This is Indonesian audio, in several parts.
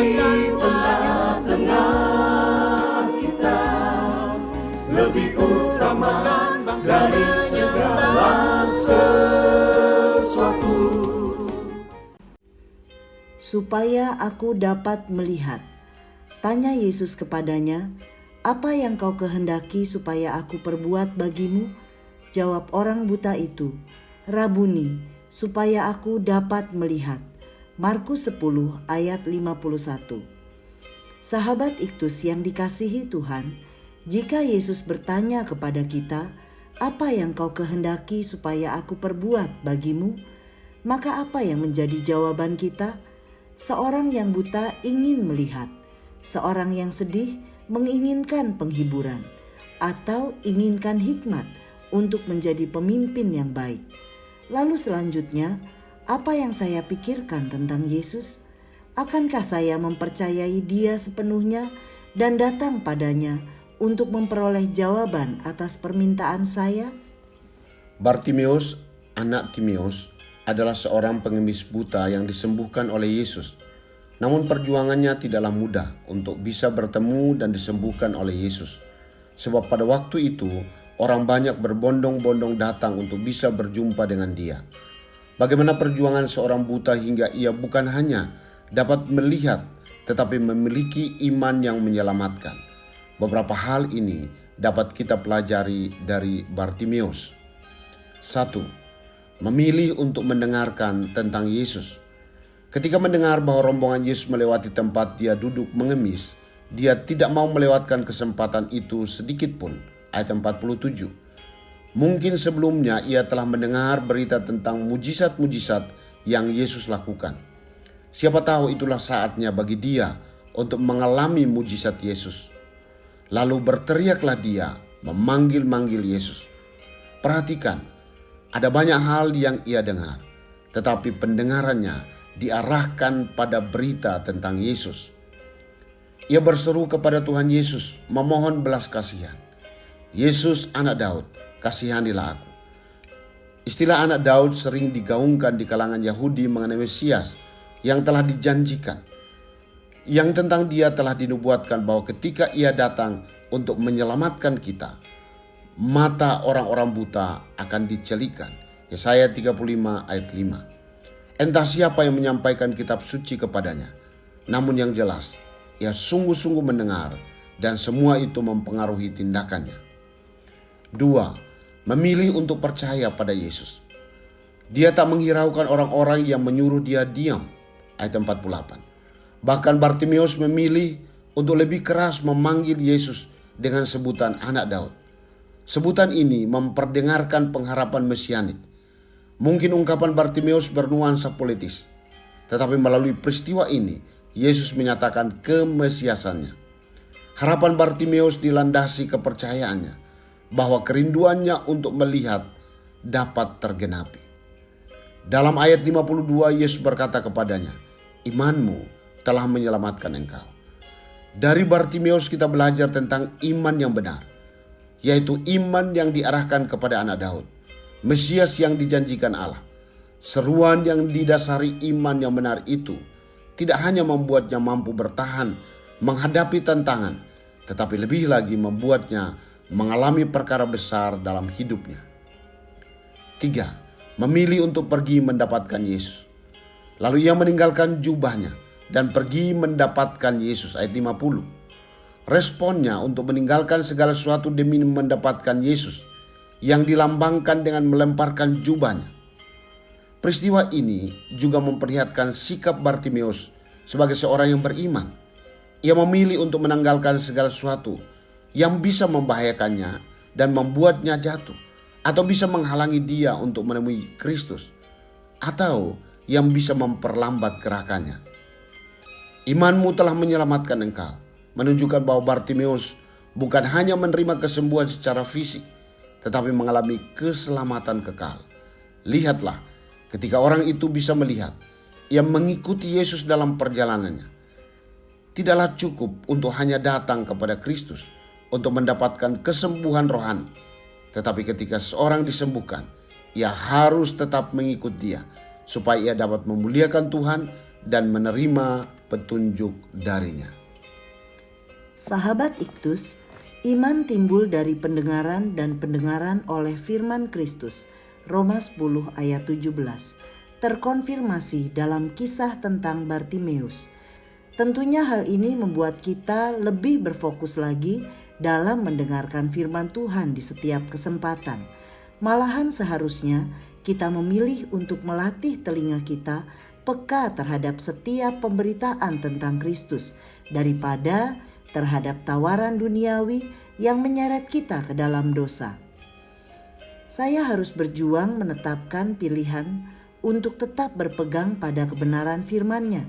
di tengah-tengah kita, lebih utama dari segala sesuatu. Supaya aku dapat melihat. Tanya Yesus kepadanya, "Apa yang kau kehendaki supaya aku perbuat bagimu?" Jawab orang buta itu, "Rabuni, supaya aku dapat melihat." Markus 10 ayat 51. Sahabat Iktus yang dikasihi Tuhan, jika Yesus bertanya kepada kita, "Apa yang kau kehendaki supaya aku perbuat bagimu?" Maka apa yang menjadi jawaban kita? Seorang yang buta ingin melihat, seorang yang sedih menginginkan penghiburan, atau inginkan hikmat untuk menjadi pemimpin yang baik. Lalu selanjutnya, apa yang saya pikirkan tentang Yesus? Akankah saya mempercayai Dia sepenuhnya dan datang padanya untuk memperoleh jawaban atas permintaan saya? Bartimeus, anak Timeus, adalah seorang pengemis buta yang disembuhkan oleh Yesus. Namun perjuangannya tidaklah mudah untuk bisa bertemu dan disembuhkan oleh Yesus. Sebab pada waktu itu, orang banyak berbondong-bondong datang untuk bisa berjumpa dengan Dia. Bagaimana perjuangan seorang buta hingga ia bukan hanya dapat melihat, tetapi memiliki iman yang menyelamatkan. Beberapa hal ini dapat kita pelajari dari Bartimeus. 1. Memilih untuk mendengarkan tentang Yesus. Ketika mendengar bahwa rombongan Yesus melewati tempat dia duduk mengemis, dia tidak mau melewatkan kesempatan itu sedikit pun. Ayat 47. Mungkin sebelumnya ia telah mendengar berita tentang mujizat-mujizat yang Yesus lakukan. Siapa tahu itulah saatnya bagi dia untuk mengalami mujizat Yesus. Lalu berteriaklah dia memanggil-manggil Yesus. Perhatikan, ada banyak hal yang ia dengar, tetapi pendengarannya diarahkan pada berita tentang Yesus. Ia berseru kepada Tuhan Yesus, memohon belas kasihan. "Yesus, anak Daud, kasihanilah aku." Istilah anak Daud sering digaungkan di kalangan Yahudi mengenai Mesias yang telah dijanjikan, yang tentang dia telah dinubuatkan bahwa ketika ia datang untuk menyelamatkan kita, mata orang-orang buta akan dicelikan. Yesaya 35 ayat 5. Entah siapa yang menyampaikan kitab suci kepadanya, namun yang jelas, ia sungguh-sungguh mendengar dan semua itu mempengaruhi tindakannya. 2. Memilih untuk percaya pada Yesus. Dia tak menghiraukan orang-orang yang menyuruh dia diam. Ayat 48. Bahkan Bartimeus memilih untuk lebih keras memanggil Yesus dengan sebutan anak Daud. Sebutan ini memperdengarkan pengharapan mesianik. Mungkin ungkapan Bartimeus bernuansa politis, tetapi melalui peristiwa ini, Yesus menyatakan kemesiasannya. Harapan Bartimeus dilandasi kepercayaannya bahwa kerinduannya untuk melihat dapat tergenapi. Dalam ayat 52, Yesus berkata kepadanya, "Imanmu telah menyelamatkan engkau." Dari Bartimeus kita belajar tentang iman yang benar, yaitu iman yang diarahkan kepada anak Daud, Mesias yang dijanjikan Allah. Seruan yang didasari iman yang benar itu tidak hanya membuatnya mampu bertahan menghadapi tantangan, tetapi lebih lagi membuatnya mengalami perkara besar dalam hidupnya. 3. Memilih untuk pergi mendapatkan Yesus. Lalu ia meninggalkan jubahnya dan pergi mendapatkan Yesus. Ayat 50. Responnya untuk meninggalkan segala sesuatu demi mendapatkan Yesus yang dilambangkan dengan melemparkan jubahnya. Peristiwa ini juga memperlihatkan sikap Bartimeus sebagai seorang yang beriman. Ia memilih untuk menanggalkan segala sesuatu yang bisa membahayakannya dan membuatnya jatuh, atau bisa menghalangi dia untuk menemui Kristus, atau yang bisa memperlambat gerakannya. Imanmu telah menyelamatkan engkau, menunjukkan bahwa Bartimeus bukan hanya menerima kesembuhan secara fisik, tetapi mengalami keselamatan kekal. Lihatlah, ketika orang itu bisa melihat, ia mengikuti Yesus dalam perjalanannya. Tidaklah cukup untuk hanya datang kepada Kristus untuk mendapatkan kesembuhan rohani, tetapi ketika seorang disembuhkan, ia harus tetap mengikut dia supaya ia dapat memuliakan Tuhan dan menerima petunjuk darinya. Sahabat Iktus, iman timbul dari pendengaran dan pendengaran oleh firman Kristus. Roma 10 ayat 17 terkonfirmasi dalam kisah tentang Bartimeus. Tentunya hal ini membuat kita lebih berfokus lagi dalam mendengarkan firman Tuhan di setiap kesempatan. Malahan seharusnya kita memilih untuk melatih telinga kita peka terhadap setiap pemberitaan tentang Kristus daripada terhadap tawaran duniawi yang menyeret kita ke dalam dosa. Saya harus berjuang menetapkan pilihan untuk tetap berpegang pada kebenaran firman-Nya.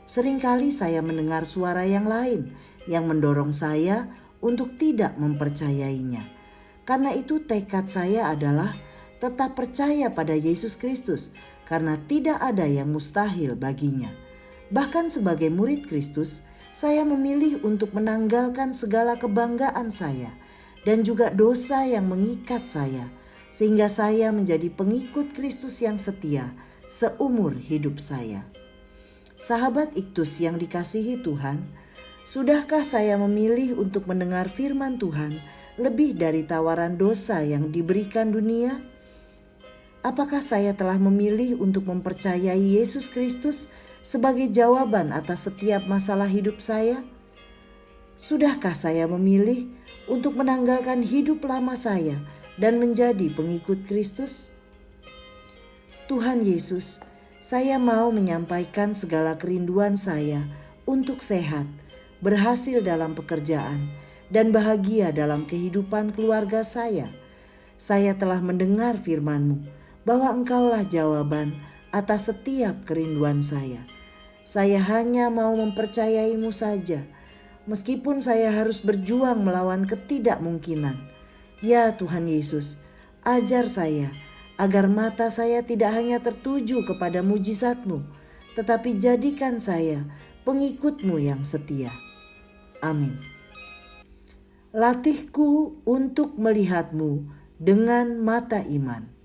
Seringkali saya mendengar suara yang lain yang mendorong saya untuk tidak mempercayainya. Karena itu tekad saya adalah tetap percaya pada Yesus Kristus karena tidak ada yang mustahil baginya. Bahkan sebagai murid Kristus, saya memilih untuk menanggalkan segala kebanggaan saya dan juga dosa yang mengikat saya, sehingga saya menjadi pengikut Kristus yang setia seumur hidup saya. Sahabat Iktus yang dikasihi Tuhan, sudahkah saya memilih untuk mendengar firman Tuhan lebih dari tawaran dosa yang diberikan dunia? Apakah saya telah memilih untuk mempercayai Yesus Kristus sebagai jawaban atas setiap masalah hidup saya? Sudahkah saya memilih untuk menanggalkan hidup lama saya dan menjadi pengikut Kristus? Tuhan Yesus, saya mau menyampaikan segala kerinduan saya untuk sehat, berhasil dalam pekerjaan, dan bahagia dalam kehidupan keluarga saya. Saya telah mendengar firman-Mu bahwa Engkaulah jawaban atas setiap kerinduan saya. Saya hanya mau mempercayai-Mu saja, meskipun saya harus berjuang melawan ketidakmungkinan. Ya Tuhan Yesus, ajar saya agar mata saya tidak hanya tertuju kepada mujizat-Mu, tetapi jadikan saya pengikut-Mu yang setia. Amin. Latihku untuk melihat-Mu dengan mata iman.